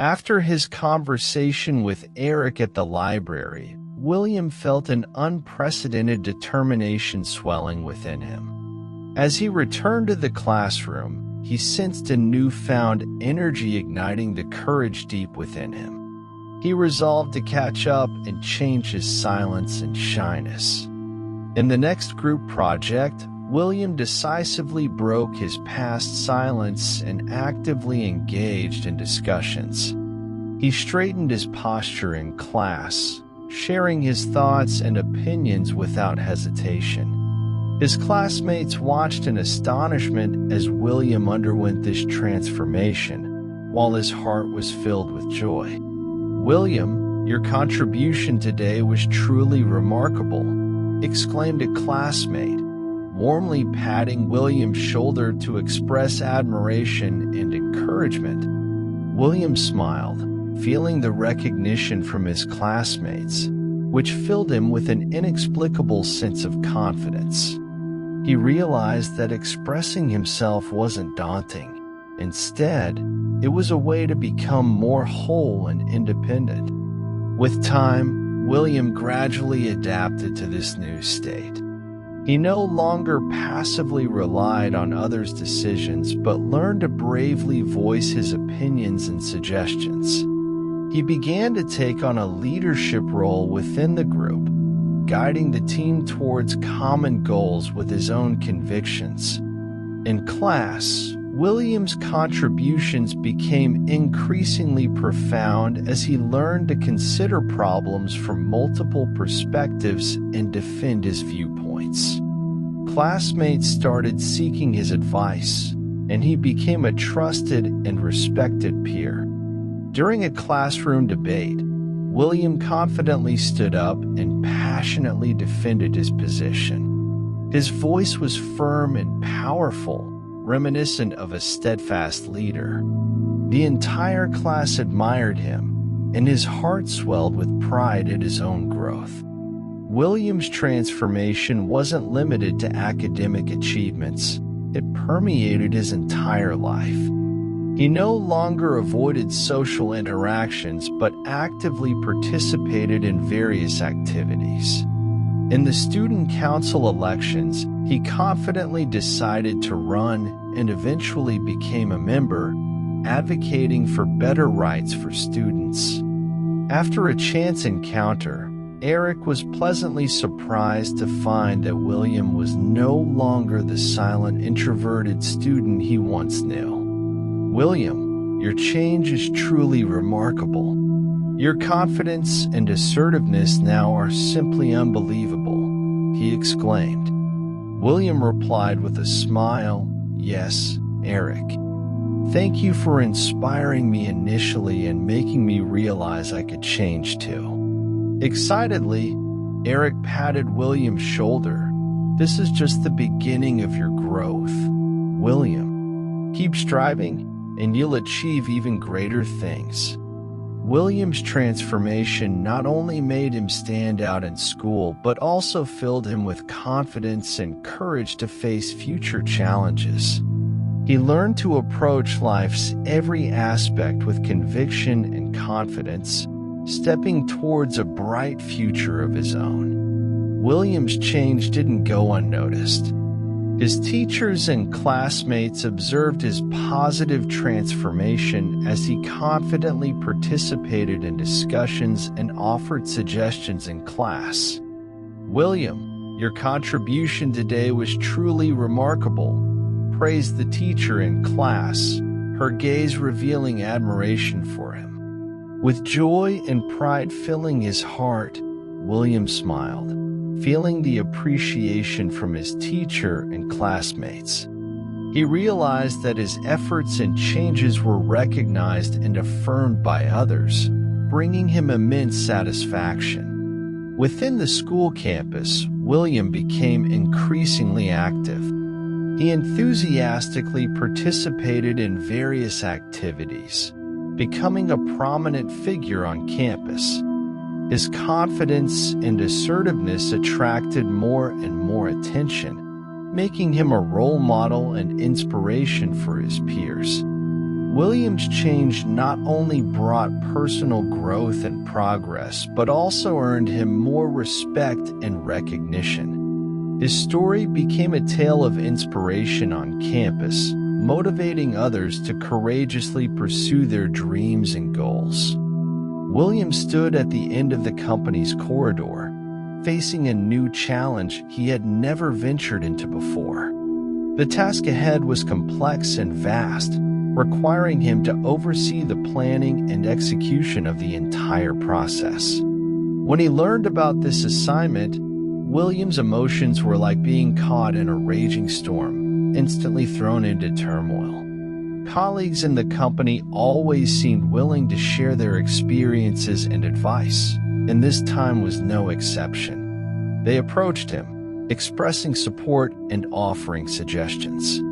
After his conversation with Eric at the library, William felt an unprecedented determination swelling within him. As he returned to the classroom, he sensed a newfound energy igniting the courage deep within him. He resolved to catch up and change his silence and shyness. In the next group project, William decisively broke his past silence and actively engaged in discussions. He straightened his posture in class, sharing his thoughts and opinions without hesitation. His classmates watched in astonishment as William underwent this transformation, while his heart was filled with joy. "William, your contribution today was truly remarkable," exclaimed a classmate, warmly patting William's shoulder to express admiration and encouragement. William smiled, feeling the recognition from his classmates, which filled him with an inexplicable sense of confidence. He realized that expressing himself wasn't daunting. Instead, it was a way to become more whole and independent. With time, William gradually adapted to this new state. He no longer passively relied on others' decisions but learned to bravely voice his opinions and suggestions. He began to take on a leadership role within the group, guiding the team towards common goals with his own convictions. In class, William's contributions became increasingly profound as he learned to consider problems from multiple perspectives and defend his viewpoints. Classmates started seeking his advice, and he became a trusted and respected peer. During a classroom debate, William confidently stood up and passionately defended his position. His voice was firm and powerful, reminiscent of a steadfast leader. The entire class admired him, and his heart swelled with pride at his own growth. William's transformation wasn't limited to academic achievements. It permeated his entire life. He no longer avoided social interactions but actively participated in various activities. In the student council elections, he confidently decided to run and eventually became a member, advocating for better rights for students. After a chance encounter, Eric was pleasantly surprised to find that William was no longer the silent, introverted student he once knew. "William, your change is truly remarkable. Your confidence and assertiveness now are simply unbelievable," he exclaimed. William replied with a smile, "Yes, Eric. Thank you for inspiring me initially and making me realize I could change too." Excitedly, Eric patted William's shoulder. "This is just the beginning of your growth, William. Keep striving, and you'll achieve even greater things." William's transformation not only made him stand out in school, but also filled him with confidence and courage to face future challenges. He learned to approach life's every aspect with conviction and confidence, stepping towards a bright future of his own. William's change didn't go unnoticed. His teachers and classmates observed his positive transformation as he confidently participated in discussions and offered suggestions in class. "William, your contribution today was truly remarkable," praised the teacher in class, her gaze revealing admiration for him. With joy and pride filling his heart, William smiled, feeling the appreciation from his teacher and classmates. He realized that his efforts and changes were recognized and affirmed by others, bringing him immense satisfaction. Within the school campus, William became increasingly active. He enthusiastically participated in various activities, becoming a prominent figure on campus. His confidence and assertiveness attracted more and more attention, making him a role model and inspiration for his peers. William's change not only brought personal growth and progress, but also earned him more respect and recognition. His story became a tale of inspiration on campus, motivating others to courageously pursue their dreams and goals. William stood at the end of the company's corridor, facing a new challenge he had never ventured into before. The task ahead was complex and vast, requiring him to oversee the planning and execution of the entire process. When he learned about this assignment, William's emotions were like being caught in a raging storm, instantly thrown into turmoil. Colleagues in the company always seemed willing to share their experiences and advice, and this time was no exception. They approached him, expressing support and offering suggestions.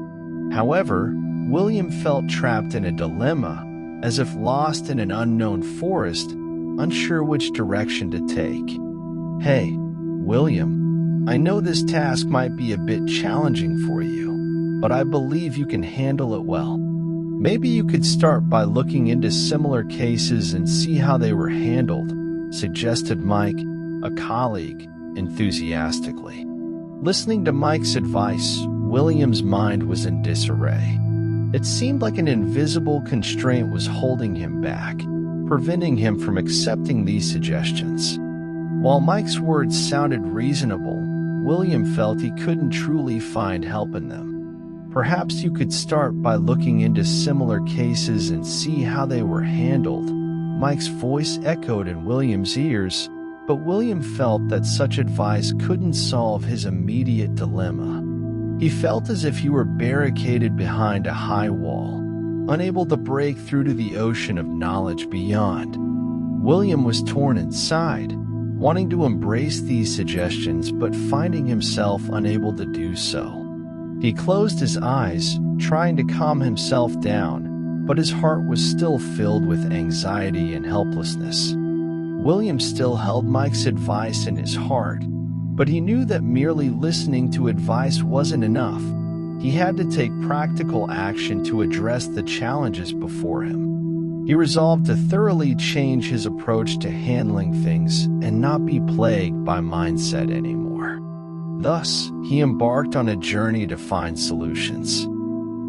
However, William felt trapped in a dilemma, as if lost in an unknown forest, unsure which direction to take. "Hey, William, I know this task might be a bit challenging for you, but I believe you can handle it well. Maybe you could start by looking into similar cases and see how they were handled," suggested Mike, a colleague, enthusiastically. Listening to Mike's advice, William's mind was in disarray. It seemed like an invisible constraint was holding him back, preventing him from accepting these suggestions. While Mike's words sounded reasonable, William felt he couldn't truly find help in them. "Perhaps you could start by looking into similar cases and see how they were handled." Mike's voice echoed in William's ears, but William felt that such advice couldn't solve his immediate dilemma. He felt as if he were barricaded behind a high wall, unable to break through to the ocean of knowledge beyond. William was torn inside, wanting to embrace these suggestions but finding himself unable to do so. He closed his eyes, trying to calm himself down, but his heart was still filled with anxiety and helplessness. William still held Mike's advice in his heart, but he knew that merely listening to advice wasn't enough. He had to take practical action to address the challenges before him. He resolved to thoroughly change his approach to handling things and not be plagued by mindset anymore. Thus, he embarked on a journey to find solutions.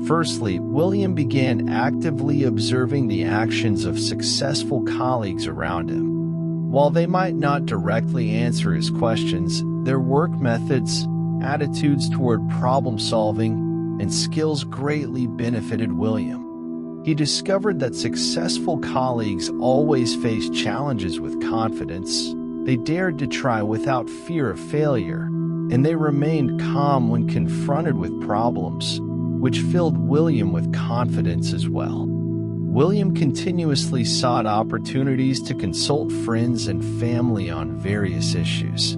Firstly, William began actively observing the actions of successful colleagues around him. While they might not directly answer his questions, their work methods, attitudes toward problem-solving, and skills greatly benefited William. He discovered that successful colleagues always faced challenges with confidence. They dared to try without fear of failure, and they remained calm when confronted with problems, which filled William with confidence as well. William continuously sought opportunities to consult friends and family on various issues.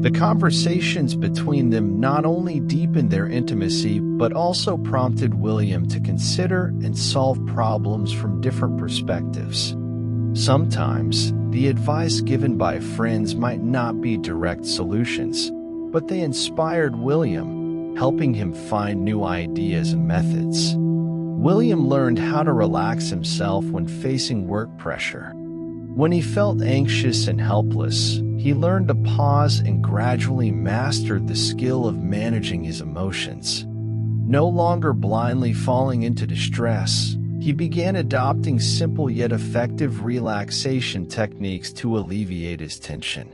The conversations between them not only deepened their intimacy, but also prompted William to consider and solve problems from different perspectives. Sometimes, the advice given by friends might not be direct solutions, but they inspired William, helping him find new ideas and methods. William learned how to relax himself when facing work pressure. When he felt anxious and helpless, he learned to pause and gradually mastered the skill of managing his emotions. No longer blindly falling into distress, he began adopting simple yet effective relaxation techniques to alleviate his tension.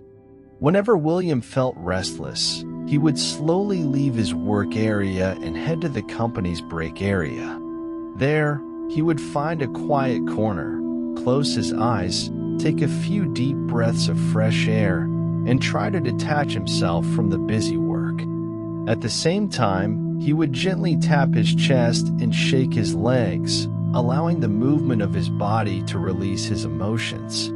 Whenever William felt restless, he would slowly leave his work area and head to the company's break area. There, he would find a quiet corner, close his eyes, take a few deep breaths of fresh air, and try to detach himself from the busy work. At the same time, he would gently tap his chest and shake his legs, allowing the movement of his body to release his emotions.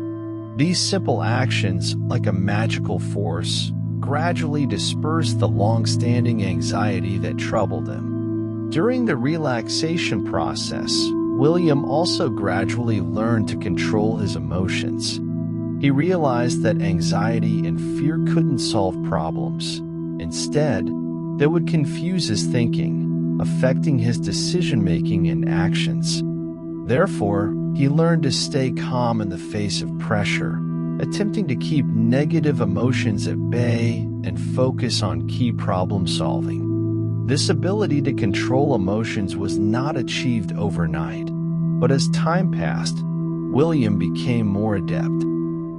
These simple actions, like a magical force, gradually dispersed the long-standing anxiety that troubled him. During the relaxation process, William also gradually learned to control his emotions. He realized that anxiety and fear couldn't solve problems. Instead, they would confuse his thinking, affecting his decision-making and actions. Therefore, he learned to stay calm in the face of pressure, attempting to keep negative emotions at bay and focus on key problem solving. This ability to control emotions was not achieved overnight, but as time passed, William became more adept.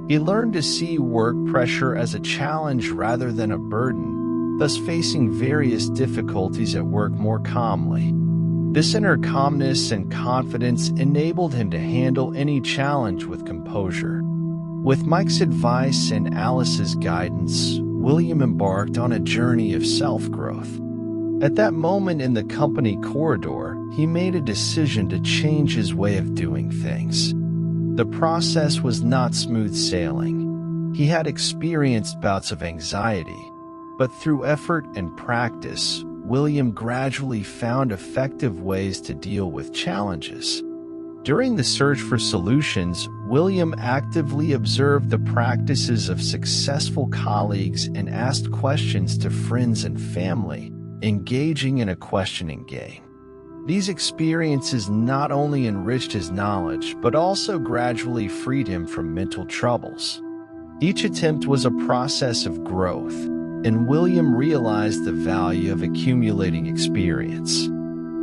He learned to see work pressure as a challenge rather than a burden, thus facing various difficulties at work more calmly. This inner calmness and confidence enabled him to handle any challenge with composure. With Mike's advice and Alice's guidance, William embarked on a journey of self-growth. At that moment in the company corridor, he made a decision to change his way of doing things. The process was not smooth sailing. He had experienced bouts of anxiety, but through effort and practice, William gradually found effective ways to deal with challenges. During the search for solutions, William actively observed the practices of successful colleagues and asked questions to friends and family, engaging in a questioning game. These experiences not only enriched his knowledge, but also gradually freed him from mental troubles. Each attempt was a process of growth, and William realized the value of accumulating experience.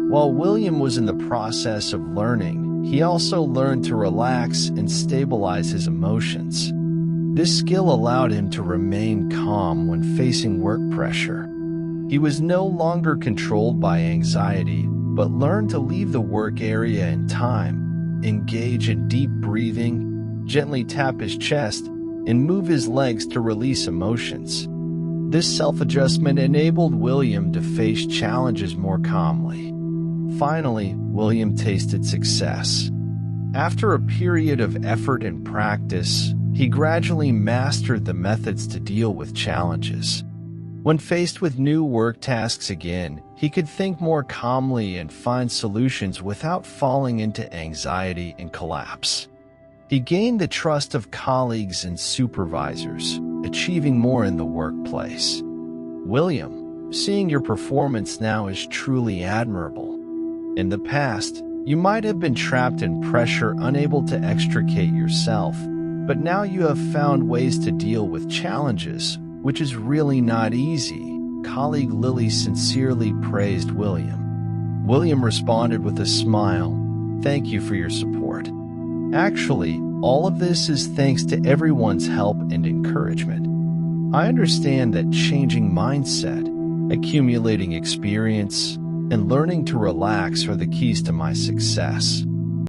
While William was in the process of learning, he also learned to relax and stabilize his emotions. This skill allowed him to remain calm when facing work pressure. He was no longer controlled by anxiety, but learned to leave the work area in time, engage in deep breathing, gently tap his chest, and move his legs to release emotions. This self-adjustment enabled William to face challenges more calmly. Finally, William tasted success. After a period of effort and practice, he gradually mastered the methods to deal with challenges. When faced with new work tasks again, he could think more calmly and find solutions without falling into anxiety and collapse. He gained the trust of colleagues and supervisors, achieving more in the workplace. William, seeing your performance now is truly admirable. In the past, you might have been trapped in pressure, unable to extricate yourself, but now you have found ways to deal with challenges, which is really not easy. Colleague Lily sincerely praised William. William responded with a smile, "Thank you for your support. Actually, all of this is thanks to everyone's help and encouragement. I understand that changing mindset, accumulating experience, and learning to relax are the keys to my success."